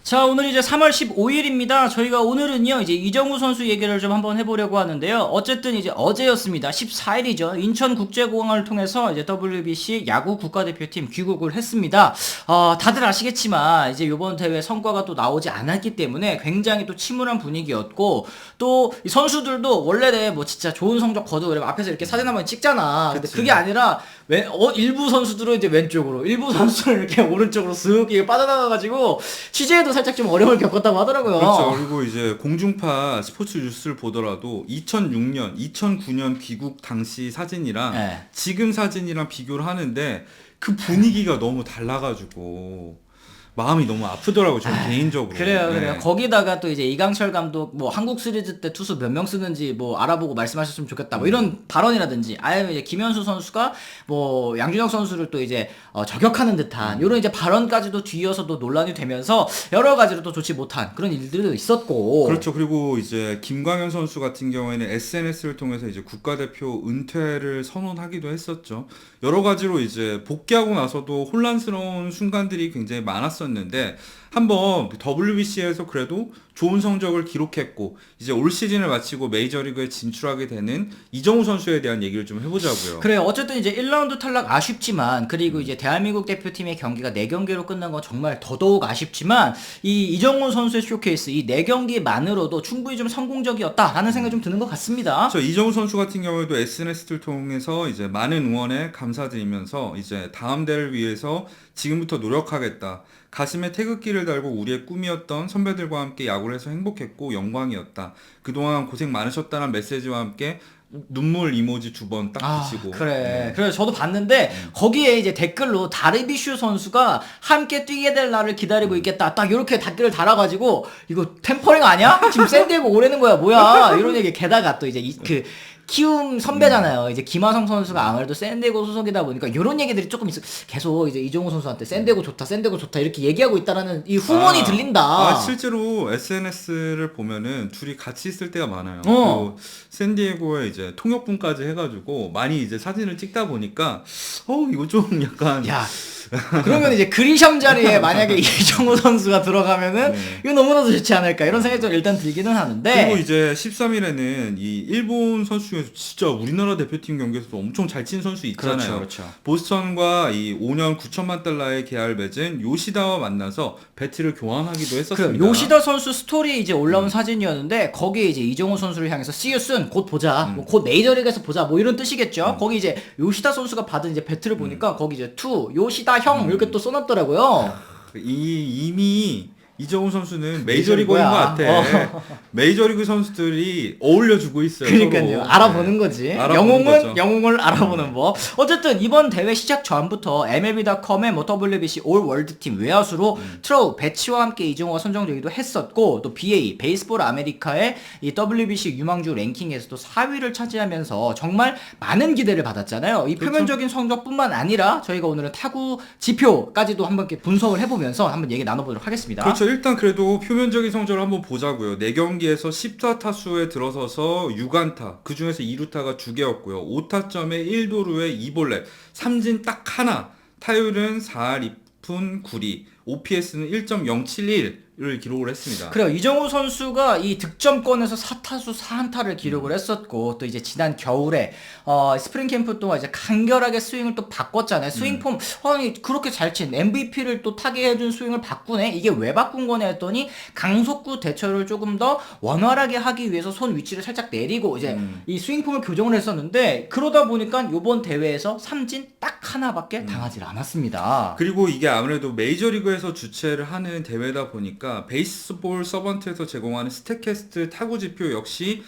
자, 오늘 이제 3월 15일입니다. 저희가 오늘은요, 이제 이정우 선수 얘기를 좀 한번 해보려고 하는데요. 어쨌든 이제 어제였습니다. 14일이죠. 인천국제공항을 통해서 이제 WBC 야구 국가대표팀 귀국을 했습니다. 다들 아시겠지만, 이제 이번 대회 성과가 또 나오지 않았기 때문에 굉장히 또 침울한 분위기였고, 또 이 선수들도 원래 뭐 진짜 좋은 성적 거두고 앞에서 이렇게 사진 한번 찍잖아. 근데 그게 아니라, 일부 선수들은 이제 왼쪽으로, 일부 선수는 이렇게 오른쪽으로 쓱 이게 빠져나가가지고, 취재에도 살짝 좀 어려움을 겪었다고 하더라고요. 그렇죠. 그리고 이제 공중파 스포츠 뉴스를 보더라도 2006년, 2009년 귀국 당시 사진이랑 네. 지금 사진이랑 비교를 하는데 그 분위기가 너무 달라가지고 마음이 너무 아프더라고요. 저는 개인적으로. 그래요, 네. 그래요. 거기다가 또 이제 이강철 감독 뭐 한국 시리즈 때 투수 몇 명 쓰는지 뭐 알아보고 말씀하셨으면 좋겠다. 뭐 이런 발언이라든지 아니면 이제 김현수 선수가 뭐 양준혁 선수를 또 이제 저격하는 듯한 이런 이제 발언까지도 뒤이어서도 논란이 되면서 여러 가지로 또 좋지 못한 그런 일들도 있었고. 그렇죠. 그리고 이제 김광현 선수 같은 경우에는 SNS를 통해서 이제 국가대표 은퇴를 선언하기도 했었죠. 여러 가지로 이제 복귀하고 나서도 혼란스러운 순간들이 굉장히 많았었는데 한번 WBC에서 그래도 좋은 성적을 기록했고 이제 올 시즌을 마치고 메이저리그에 진출하게 되는 이정우 선수에 대한 얘기를 좀 해보자고요. 그래요. 어쨌든 이제 1라운드 탈락 아쉽지만 그리고 이제 대한민국 대표팀의 경기가 4경기로 끝난 건 정말 더더욱 아쉽지만 이 이정우 선수의 쇼케이스 이 4경기만으로도 충분히 좀 성공적이었다라는 생각이 좀 드는 것 같습니다. 저 이정우 선수 같은 경우에도 SNS를 통해서 이제 많은 응원에 감사드리면서 이제 다음 대를 위해서 지금부터 노력하겠다. 가슴에 태극기를 달고 우리의 꿈이었던 선배들과 함께 야구를 해서 행복했고 영광이었다. 그동안 고생 많으셨다는 메시지와 함께 눈물 이모지 2번 딱 붙이고. 그래. 그래서 저도 봤는데 거기에 이제 댓글로 다르비슈 선수가 함께 뛰게 될 날을 기다리고 있겠다. 딱 이렇게 댓글을 달아가지고 이거 템퍼링 아니야? 지금 샌디에고 오래는 거야. 뭐야? 이런 얘기. 게다가 또 이제 키움 선배잖아요. 이제 김하성 선수가 아무래도 샌디에고 소속이다 보니까 이런 얘기들이 조금 있어. 계속 이제 이정우 선수한테 샌디에고 좋다 이렇게 얘기하고 있다라는 이 후문이 들린다. 실제로 SNS를 보면은 둘이 같이 있을 때가 많아요. 그리고 샌디에고에 이제 통역분까지 해가지고 많이 이제 사진을 찍다 보니까 이거 좀 약간. 야. 그러면 이제 그리샴 자리에 만약에 이정우 선수가 들어가면은 이거 너무나도 좋지 않을까 이런 생각이 좀 일단 들기는 하는데 그리고 이제 13일에는 이 일본 선수 중에서 진짜 우리나라 대표팀 경기에서도 엄청 잘 친 선수 있잖아요. 그렇죠. 보스턴과 이 5년 9천만 달러의 계약을 맺은 요시다와 만나서 배트를 교환하기도 했었습니다. 요시다 선수 스토리에 이제 올라온 사진이었는데 거기에 이제 이정우 선수를 향해서 See you soon 곧 보자 뭐 곧 메이저리그에서 보자 뭐 이런 뜻이겠죠. 거기 이제 요시다 선수가 받은 이제 배트를 보니까 거기 이제 투 요시다 형 이렇게 또 써놨더라고요. 이미 이정우 선수는 메이저리거인 것 같아. 메이저리그 선수들이 어울려주고 있어요. 그러니까요. 서로. 알아보는 거지. 알아보는 거죠. 영웅을 알아보는 법. 어쨌든 이번 대회 시작 전부터 MLB.com의 뭐 WBC 올 월드팀 외야수로 트로우 배치와 함께 이정우가 선정되기도 했었고 또 BA 베이스볼 아메리카의 이 WBC 유망주 랭킹에서도 4위를 차지하면서 정말 많은 기대를 받았잖아요. 이 표면적인 성적뿐만 아니라 저희가 오늘은 타구 지표까지도 한번 이렇게 분석을 해보면서 한번 얘기 나눠보도록 하겠습니다. 그렇죠. 일단 그래도 표면적인 성적을 한번 보자고요. 4경기에서 14타수에 들어서서 6안타, 그 중에서 2루타가 2개였고요. 5타점에 1도루에 2볼넷, 삼진 딱 하나, 타율은 4할 2푼 9리, OPS는 1.071을 기록을 했습니다. 그래요. 이정우 선수가 이 득점권에서 4타수 4안타를 기록을 했었고 또 이제 지난 겨울에 스프링 캠프 동안 이제 간결하게 스윙을 또 바꿨잖아요. 스윙 폼 아니 그렇게 잘 친 MVP를 또 타게 해준 스윙을 바꾸네. 이게 왜 바꾼 거냐 했더니 강속구 대처를 조금 더 원활하게 하기 위해서 손 위치를 살짝 내리고 이제 이 스윙 폼을 교정을 했었는데 그러다 보니까 이번 대회에서 삼진 딱 하나밖에 당하지 않았습니다. 그리고 이게 아무래도 메이저리그에서 주최를 하는 대회다 보니까 베이스볼 서번트에서 제공하는 스태캐스트 타구 지표 역시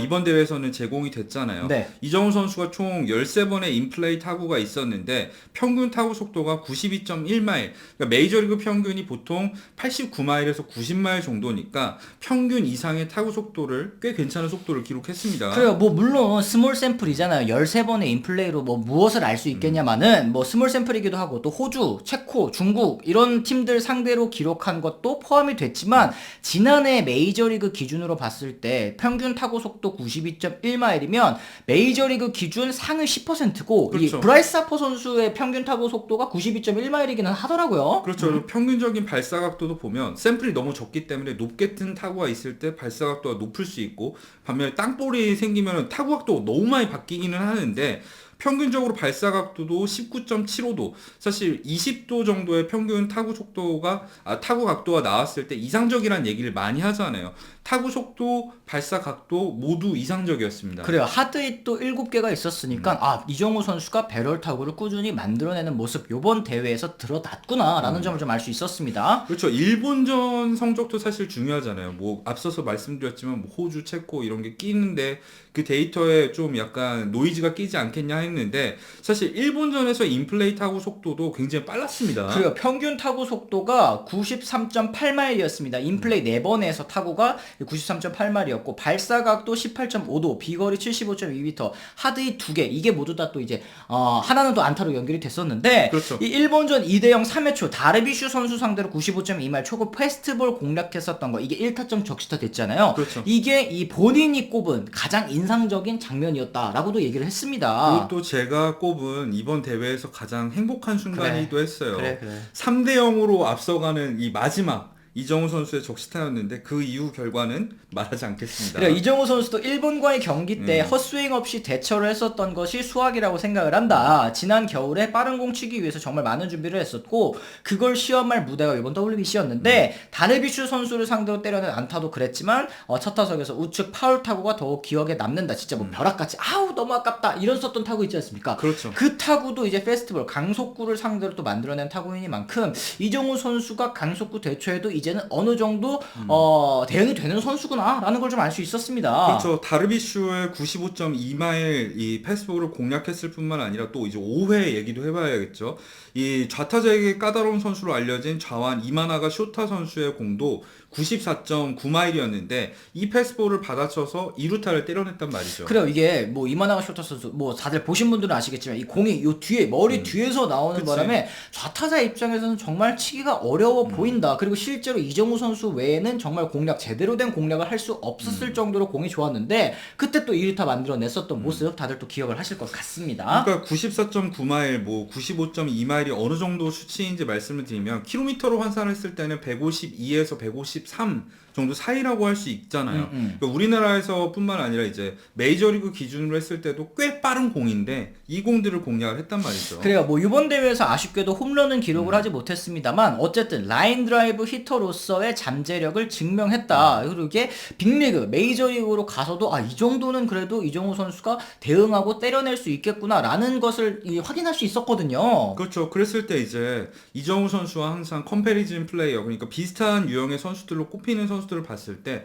이번 대회에서는 제공이 됐잖아요. 네. 이정우 선수가 총 13번의 인플레이 타구가 있었는데 평균 타구 속도가 92.1마일. 그러니까 메이저리그 평균이 보통 89마일에서 90마일 정도니까 평균 이상의 타구 속도를 꽤 괜찮은 속도를 기록했습니다. 그래요. 뭐 물론 스몰 샘플이잖아요. 13번의 인플레이로 뭐 무엇을 알 수 있겠냐마는 뭐 스몰 샘플이기도 하고 또 호주, 체코, 중국 이런 팀들 상대로 기록한 것도 포함이 됐지만 지난해 메이저리그 기준으로 봤을 때 평균 타구 속도 92.1마일이면 메이저리그 기준 상위 10%고 그렇죠. 이 브라이스 하퍼 선수의 평균 타구 속도가 92.1마일이기는 하더라고요. 그렇죠. 평균적인 발사각도도 보면 샘플이 너무 적기 때문에 높게 뜬 타구가 있을 때 발사각도가 높을 수 있고, 반면에 땅볼이 생기면 타구각도가 너무 많이 바뀌기는 하는데 평균적으로 발사각도도 19.75도, 사실 20도 정도의 평균 타구 속도가 타구 각도가 나왔을 때 이상적이란 얘기를 많이 하잖아요. 타구 속도, 발사 각도 모두 이상적이었습니다. 그래요. 하드hit도 7개가 있었으니까 이정우 선수가 배럴 타구를 꾸준히 만들어내는 모습 요번 대회에서 드러났구나라는 점을 좀 알 수 있었습니다. 그렇죠. 일본전 성적도 사실 중요하잖아요. 뭐 앞서서 말씀드렸지만 뭐 호주, 체코 이런 게 끼는데 그 데이터에 좀 약간 노이즈가 끼지 않겠냐 했는데 사실 일본전에서 인플레이 타구 속도도 굉장히 빨랐습니다. 그래요. 평균 타구 속도가 93.8마일이었습니다. 인플레이 4번에서 타구가 93.8마일이었고 발사각도 18.5도, 비거리 75.2m, 하드hit 2개. 이게 모두 다 또 이제 하나는 또 안타로 연결이 됐었는데 그렇죠. 이 일본전 2대0 3회 초 다르비슈 선수 상대로 95.2마일 초구 패스트볼 공략했었던 거 이게 1타점 적시타 됐잖아요. 그렇죠. 이게 이 본인이 꼽은 가장 인상적인 장면이었다라고도 얘기를 했습니다. 그리고 또 제가 꼽은 이번 대회에서 가장 행복한 순간이기도 했어요. 그래. 3대 0으로 앞서가는 이 마지막 이정우 선수의 적시타였는데 그 이후 결과는 말하지 않겠습니다. 그래, 이정우 선수도 일본과의 경기 때 헛스윙 없이 대처를 했었던 것이 수학이라고 생각을 한다. 지난 겨울에 빠른 공 치기 위해서 정말 많은 준비를 했었고 그걸 시험할 무대가 이번 WBC였는데 다르비슈 선수를 상대로 때려낸 안타도 그랬지만 첫 타석에서 우측 파울 타구가 더욱 기억에 남는다. 진짜 뭐 벼락같이 아우 너무 아깝다 이런 썼던 타구 있지 않습니까? 그렇죠. 그 타구도 이제 페스티벌 강속구를 상대로 또 만들어낸 타구이니만큼 이정우 선수가 강속구 대처에도 이제는 어느 정도 대응이 되는 선수구나라는 걸 좀 알 수 있었습니다. 그렇죠. 다르비슈의 95.2마일 이 패스볼을 공략했을 뿐만 아니라 또 이제 5회 얘기도 해봐야겠죠. 이 좌타자에게 까다로운 선수로 알려진 좌완 이마나가 쇼타 선수의 공도 94.9마일이었는데 이 패스볼을 받아쳐서 2루타를 때려냈단 말이죠. 그래요. 이게 뭐 이마나가 쇼타 선수 뭐 다들 보신 분들은 아시겠지만 이 공이 요 뒤에 머리 뒤에서 나오는 그치. 바람에 좌타자 입장에서는 정말 치기가 어려워 보인다. 그리고 실제로 이정우 선수 외에는 정말 공략 제대로 된 공략을 할 수 없었을 정도로 공이 좋았는데 그때 또 2루타 만들어냈었던 모습 다들 또 기억을 하실 것 같습니다. 그러니까 94.9마일, 뭐 95.2마일이 어느 정도 수치인지 말씀을 드리면 킬로미터로 환산했을 때는 152에서 153 정도 사이라고 할 수 있잖아요. 그러니까 우리나라에서 뿐만 아니라 이제 메이저리그 기준으로 했을 때도 꽤 빠른 공인데 이 공들을 공략을 했단 말이죠. 그래요. 뭐 이번 대회에서 아쉽게도 홈런은 기록을 하지 못했습니다만 어쨌든 라인 드라이브 히터로서의 잠재력을 증명했다. 그리고 이게 빅리그, 메이저리그로 가서도 이 정도는 그래도 이정우 선수가 대응하고 때려낼 수 있겠구나라는 것을 확인할 수 있었거든요. 그렇죠. 그랬을 때 이제 이정우 선수와 항상 컴패리즌 플레이어, 그러니까 비슷한 유형의 선수들로 꼽히는 선수들을 봤을 때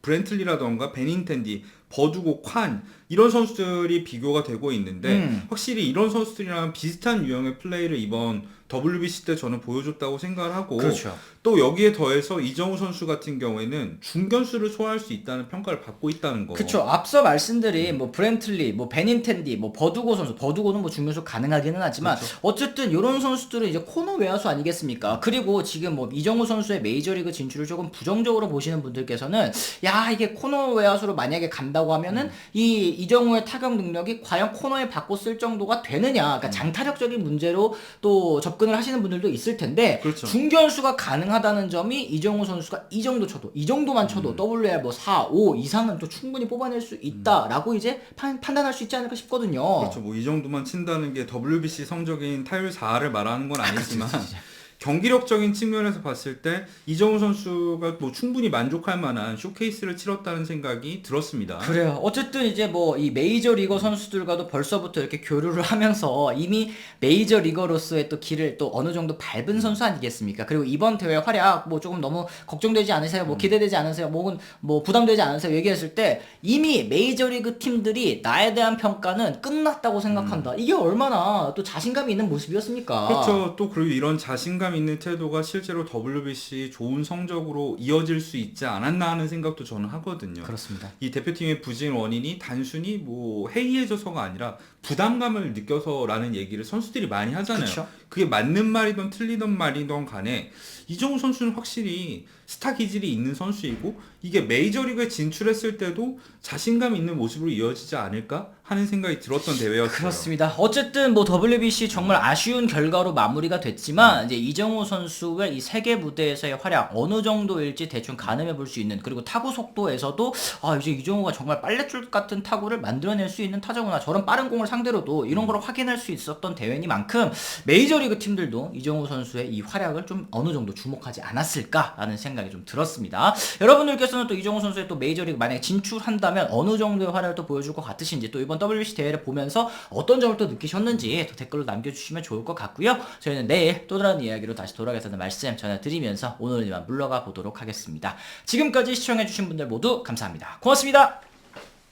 브렌틀리라던가 베닌텐디, 버두고, 칸 이런 선수들이 비교가 되고 있는데 확실히 이런 선수들이랑 비슷한 유형의 플레이를 이번 WBC 때 저는 보여줬다고 생각을 하고 그렇죠. 또 여기에 더해서 이정우 선수 같은 경우에는 중견수를 소화할 수 있다는 평가를 받고 있다는 거. 그쵸. 앞서 말씀드린 뭐 브렌틀리, 뭐 베닌텐디, 뭐 버두고 선수, 버두고는 뭐 중견수 가능하기는 하지만 어쨌든 이런 선수들은 이제 코너 외야수 아니겠습니까? 그리고 지금 뭐 이정우 선수의 메이저리그 진출을 조금 부정적으로 보시는 분들께서는 야 이게 코너 외야수로 만약에 간다고 하면은 이 이정우의 타격 능력이 과연 코너에 받고 쓸 정도가 되느냐? 그러니까 장타력적인 문제로 또 접근을 하시는 분들도 있을 텐데 그렇죠. 중견수가 가능하다는 점이 이정우 선수가 이 정도 쳐도 이 정도만 쳐도 WR 뭐 4, 5 이상은 또 충분히 뽑아낼 수 있다라고 이제 판단할 수 있지 않을까 싶거든요. 그렇죠. 뭐 이 정도만 친다는 게 WBC 성적인 타율 4를 말하는 건 아니지만 경기력적인 측면에서 봤을 때 이정우 선수가 뭐 충분히 만족할 만한 쇼케이스를 치렀다는 생각이 들었습니다. 그래요. 어쨌든 이제 뭐 이 메이저 리거 선수들과도 벌써부터 이렇게 교류를 하면서 이미 메이저 리거로서의 또 길을 또 어느 정도 밟은 선수 아니겠습니까? 그리고 이번 대회 활약 뭐 조금 너무 걱정되지 않으세요? 뭐 기대되지 않으세요? 뭐 부담되지 않으세요? 얘기했을 때 이미 메이저 리그 팀들이 나에 대한 평가는 끝났다고 생각한다. 이게 얼마나 또 자신감이 있는 모습이었습니까? 그렇죠. 또 그리고 이런 자신감 자신감 있는 태도가 실제로 WBC 좋은 성적으로 이어질 수 있지 않았나 하는 생각도 저는 하거든요. 그렇습니다. 이 대표팀의 부진 원인이 단순히 뭐 해이해져서가 아니라 부담감을 느껴서라는 얘기를 선수들이 많이 하잖아요. 그쵸. 그게 맞는 말이든 틀리던 말이든 간에 이정우 선수는 확실히 스타 기질이 있는 선수이고 이게 메이저리그에 진출했을 때도 자신감 있는 모습으로 이어지지 않을까 하는 생각이 들었던 대회였어요. 그렇습니다. 어쨌든 뭐 WBC 정말 아쉬운 결과로 마무리가 됐지만 이제 이정우 선수의 이 세계 무대에서의 활약 어느 정도일지 대충 가늠해 볼 수 있는, 그리고 타구 속도에서도 이제 이정우가 정말 빨랫줄 같은 타구를 만들어낼 수 있는 타자구나, 저런 빠른 공을 상대로도 이런 걸 확인할 수 있었던 대회니만큼 메이저리그 팀들도 이정우 선수의 이 활약을 좀 어느 정도 주목하지 않았을까라는 생각이 좀 들었습니다. 여러분들께서는 또 이정우 선수의 또 메이저리그 만약에 진출한다면 어느 정도의 활약을 또 보여줄 것 같으신지, 또 이번 WBC 대회를 보면서 어떤 점을 또 느끼셨는지 또 댓글로 남겨주시면 좋을 것 같고요. 저희는 내일 또 다른 이야기로 다시 돌아가겠다는 말씀 전해드리면서 오늘은 이만 물러가 보도록 하겠습니다. 지금까지 시청해주신 분들 모두 감사합니다. 고맙습니다.